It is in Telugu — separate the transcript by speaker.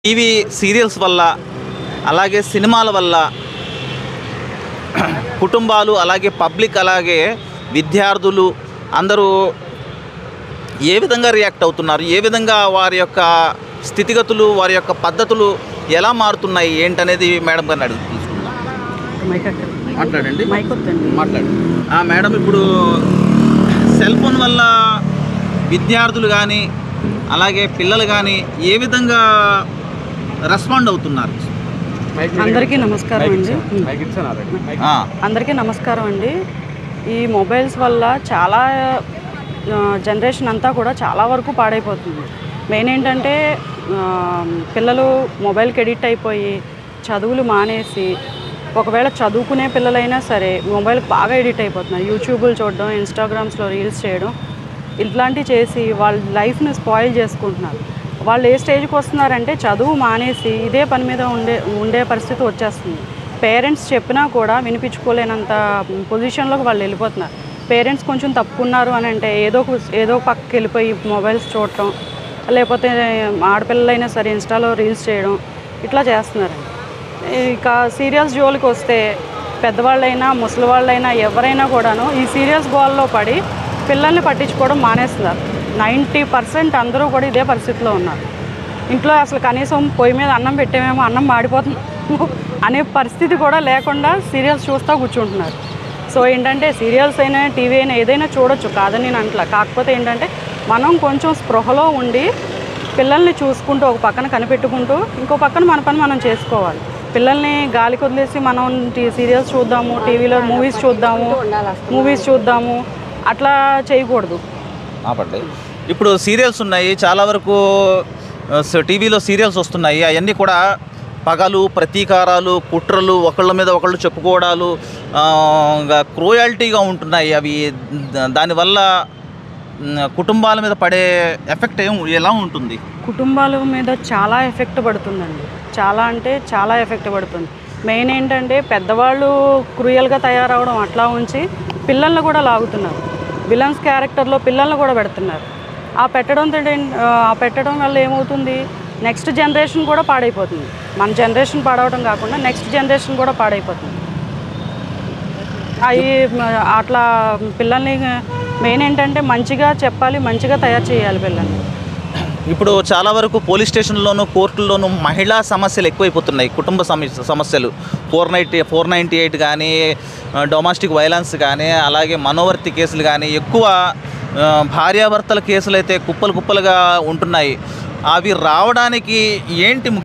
Speaker 1: టీవీ సీరియల్స్ వల్ల అలాగే సినిమాల వల్ల కుటుంబాలు అలాగే పబ్లిక్ అలాగే విద్యార్థులు అందరూ ఏ విధంగా రియాక్ట్ అవుతున్నారు, ఏ విధంగా వారి యొక్క స్థితిగతులు వారి యొక్క పద్ధతులు ఎలా మారుతున్నాయి ఏంటనేది మేడం గారిని అడిగి తీసుకుందాం. మాట్లాడండి. మేడం, ఇప్పుడు సెల్ ఫోన్ వల్ల విద్యార్థులు కానీ అలాగే పిల్లలు కానీ ఏ విధంగా రెస్పాండ్ అవుతున్నారు?
Speaker 2: అందరికీ నమస్కారం అండి. అందరికీ నమస్కారం అండి. ఈ మొబైల్స్ వల్ల చాలా జనరేషన్ అంతా కూడా చాలా వరకు పాడైపోతుంది. మెయిన్ ఏంటంటే పిల్లలు మొబైల్కి ఎడిక్ట్ అయిపోయి చదువులు మానేసి, ఒకవేళ చదువుకునే పిల్లలైనా సరే మొబైల్కి బాగా ఎడిక్ట్ అయిపోతున్నారు. యూట్యూబ్లు చూడడం, ఇన్స్టాగ్రామ్స్లో రీల్స్ చేయడం, ఇట్లాంటివి చేసి వాళ్ళ లైఫ్ని స్పాయిల్ చేసుకుంటున్నారు. వాళ్ళు ఏ స్టేజ్కి వస్తున్నారంటే చదువు మానేసి ఇదే పని మీద ఉండే పరిస్థితి వచ్చేస్తుంది. పేరెంట్స్ చెప్పినా కూడా వినిపించుకోలేనంత పొజిషన్లోకి వాళ్ళు వెళ్ళిపోతున్నారు. పేరెంట్స్ కొంచెం తప్పుకున్నారు అని అంటే ఏదో పక్కకి వెళ్ళిపోయి మొబైల్స్ చూడటం, లేకపోతే ఆడపిల్లలైనా సరే ఇన్స్టాలో రీల్స్ చేయడం, ఇట్లా చేస్తున్నారండి. ఇక సీరియల్స్ జోలికి వస్తే పెద్దవాళ్ళైనా ముసలి వాళ్ళైనా ఎవరైనా కూడాను ఈ సీరియల్స్ గోల్లో పడి పిల్లల్ని పట్టించుకోవడం మానేస్తున్నారు. 90% అందరూ కూడా ఇదే పరిస్థితిలో ఉన్నారు. ఇంట్లో అసలు కనీసం పొయ్యి మీద అన్నం పెట్టేమేమో అన్నం మాడిపోతుంది అనే పరిస్థితి కూడా లేకుండా సీరియల్స్ చూస్తూ కూర్చుంటున్నారు. సో ఏంటంటే సీరియల్స్ అయినా టీవీ అయినా ఏదైనా చూడొచ్చు, కాదని నేను అంటలా. కాకపోతే ఏంటంటే మనం కొంచెం స్పృహలో ఉండి పిల్లల్ని చూసుకుంటూ ఒక పక్కన కనిపెట్టుకుంటూ ఇంకో పక్కన మన పని మనం చేసుకోవాలి. పిల్లల్ని గాలికి వదిలేసి మనం సీరియల్స్ చూద్దాము, టీవీలో మూవీస్ చూద్దాము అట్లా చేయకూడదు.
Speaker 1: ఇప్పుడు సీరియల్స్ ఉన్నాయి, చాలా వరకు టీవీలో సీరియల్స్ వస్తున్నాయి. అవన్నీ కూడా పగలు, ప్రతీకారాలు, కుట్రలు, ఒకళ్ళ మీద ఒకళ్ళు చెప్పుకోవడాలు, క్రూయాలిటీగా ఉంటున్నాయి. అవి దానివల్ల కుటుంబాల మీద పడే ఎఫెక్ట్ ఎలా ఉంటుంది?
Speaker 2: కుటుంబాల మీద చాలా ఎఫెక్ట్ పడుతుందండి. చాలా అంటే చాలా ఎఫెక్ట్ పడుతుంది. మెయిన్ ఏంటంటే పెద్దవాళ్ళు క్రూయల్గా తయారవడం అట్లా ఉంచి పిల్లల్ని కూడా లాగుతున్నారు. విలన్స్ క్యారెక్టర్లో పిల్లల్ని కూడా పెడుతున్నారు. ఆ పెట్టడం వల్ల ఏమవుతుంది, నెక్స్ట్ జనరేషన్ కూడా పాడైపోతుంది. మన జనరేషన్ పాడవడం కాకుండా నెక్స్ట్ జనరేషన్ కూడా పాడైపోతుంది. అవి అట్లా పిల్లల్ని మెయిన్ ఏంటంటే మంచిగా చెప్పాలి, మంచిగా తయారు చేయాలి పిల్లల్ని.
Speaker 1: ఇప్పుడు చాలా వరకు పోలీస్ స్టేషన్లోనూ కోర్టుల్లోనూ మహిళా సమస్యలు ఎక్కువైపోతున్నాయి. కుటుంబ సమస్యలు 498 కానీ, డొమెస్టిక్ వైలెన్స్ కానీ, అలాగే మనోవర్తి కేసులు కానీ, ఎక్కువ భార్యాభర్తల కేసులు అయితే కుప్పలుగా ఉంటున్నాయి. అవి రావడానికి ఏంటి